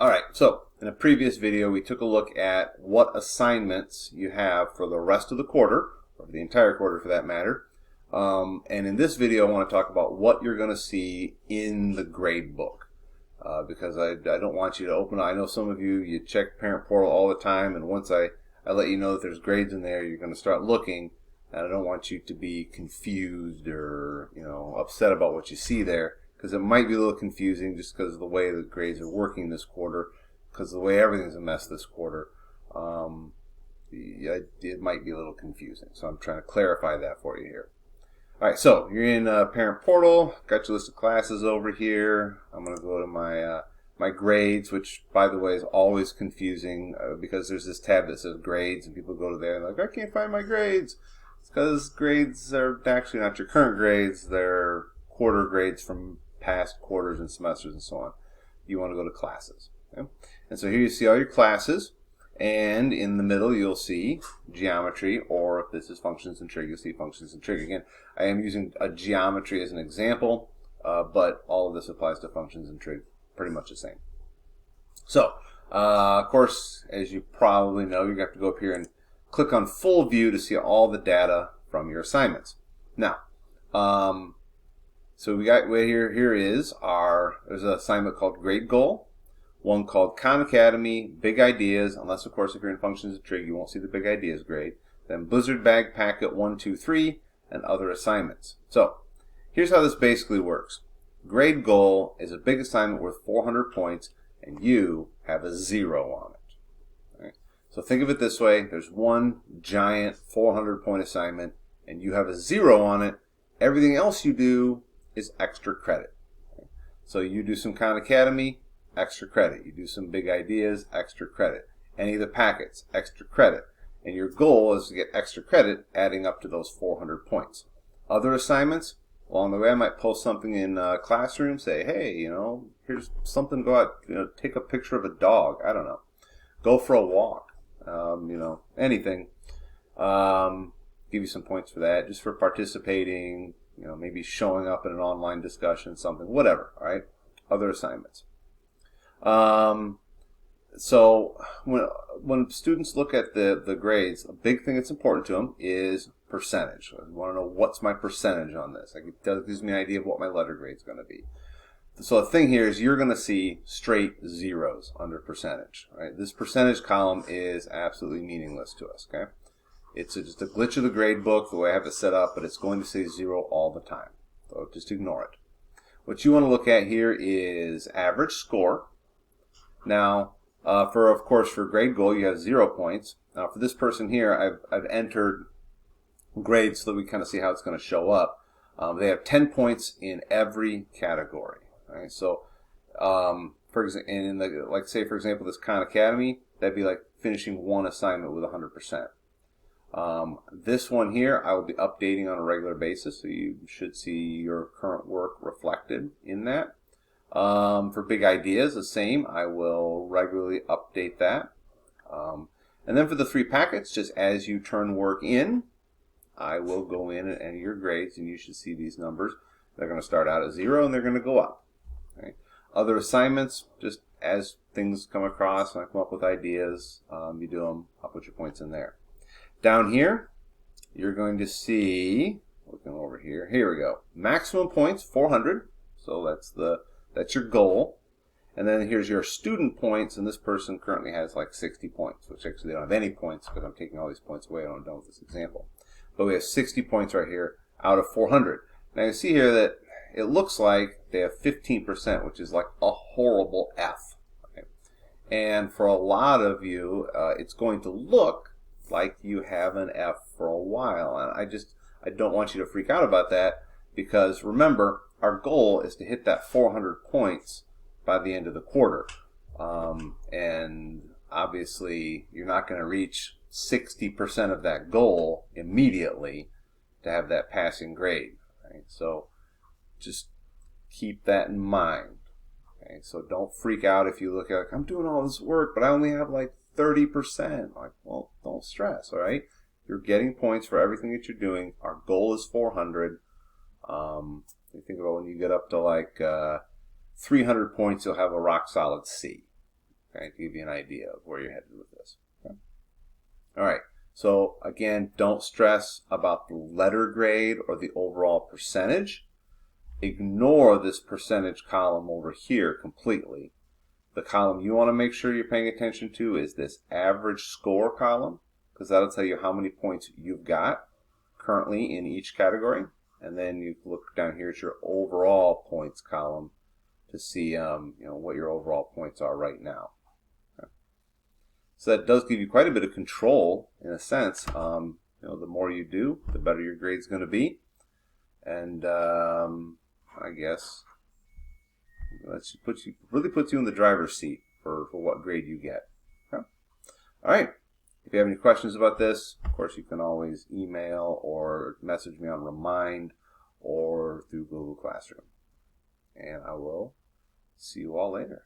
Alright, so in a previous video we took a look at what assignments you have for the rest of the quarter, or the entire quarter for that matter. And in this video I want to talk about what you're going to see in the gradebook. Because I don't want you to open it. I know some of you check parent portal all the time, and once I let you know that there's grades in there, you're going to start looking, and I don't want you to be confused or upset about what you see there, because it might be a little confusing just because of the way the grades are working this quarter, because of the way everything's a mess this quarter. It might be a little confusing, so I'm trying to clarify that for you here. Alright, so you're in Parent Portal, got your list of classes over here. I'm going to go to my my grades, which by the way is always confusing because there's this tab that says grades and people go to there and they're like, I can't find my grades. It's because grades are actually not your current grades, they're quarter grades from past quarters and semesters and so on. You want to go to classes. Okay? And so here you see all your classes. And in the middle, you'll see geometry, or if this is functions and trig, you'll see functions and trig. Again, I am using a geometry as an example, but all of this applies to functions and trig, pretty much the same. So, of course, as you probably know, you have to go up here and click on full view to see all the data from your assignments. Now, so we got there's an assignment called grade goal. One called Khan Academy, Big Ideas, unless of course if you're in Functions and Trig you won't see the Big Ideas grade. Then Blizzard Bag Packet 1, 2, 3, and other assignments. So, here's how this basically works. Grade Goal is a big assignment worth 400 points, and you have a 0 on it. Right? So think of it this way, there's one giant 400 point assignment, and you have a 0 on it. Everything else you do is extra credit. Okay? So you do some Khan Academy, extra credit. You do some big ideas, extra credit. Any of the packets, extra credit. And your goal is to get extra credit adding up to those 400 points. Other assignments, along the way I might post something in Classroom, say, hey, here's something, go out, take a picture of a dog, I don't know. Go for a walk, anything. Give you some points for that, just for participating, maybe showing up in an online discussion, something, whatever, all right? Other assignments. So when students look at the grades, a big thing that's important to them is percentage. I want to know what's my percentage on this. It gives me an idea of what my letter grade is going to be. So the thing here is you're going to see straight zeros under percentage. Right? This percentage column is absolutely meaningless to us. Okay, it's just a glitch of the grade book, the way I have it set up, but it's going to say 0 all the time. So just ignore it. What you want to look at here is average score. Now, of course, for grade goal, you have 0 points. Now, for this person here, I've entered grades so that we kind of see how it's going to show up. They have 10 points in every category. Right? So, for example, say for example, this Khan Academy, that'd be like finishing one assignment with 100%. This one here, I will be updating on a regular basis, so you should see your current work reflected in that. For big ideas, the same. I will regularly update that. And then for the 3 packets, just as you turn work in, I will go in and enter your grades, and you should see these numbers. They're going to start out at 0, and they're going to go up. Okay? Other assignments, just as things come across, and I come up with ideas, you do them, I'll put your points in there. Down here, you're going to see, looking over here, here we go, maximum points, 400. So that's your goal. And then here's your student points, and this person currently has like 60 points, which actually they don't have any points because I'm taking all these points away when I'm done with this example. But we have 60 points right here out of 400. Now you see here that it looks like they have 15%, which is like a horrible F. Okay? And for a lot of you, it's going to look like you have an F for a while. And I don't want you to freak out about that, because remember, our goal is to hit that 400 points by the end of the quarter. And obviously, you're not going to reach 60% of that goal immediately to have that passing grade. Right? So just keep that in mind. Okay? So don't freak out if you look at, I'm doing all this work, but I only have like 30%. Like, well, don't stress, all right? You're getting points for everything that you're doing. Our goal is 400. You think about when you get up to like 300 points, you'll have a rock solid C. Okay, to give you an idea of where you're headed with this. Okay. All right. So again, don't stress about the letter grade or the overall percentage. Ignore this percentage column over here completely. The column you want to make sure you're paying attention to is this average score column, because that'll tell you how many points you've got currently in each category. And then you look down here at your overall points column to see what your overall points are right now. Okay. So that does give you quite a bit of control in a sense. The more you do, the better your grade's going to be. And I guess that really puts you in the driver's seat for what grade you get. Okay. All right. If you have any questions about this, of course, you can always email or message me on Remind or through Google Classroom. And I will see you all later.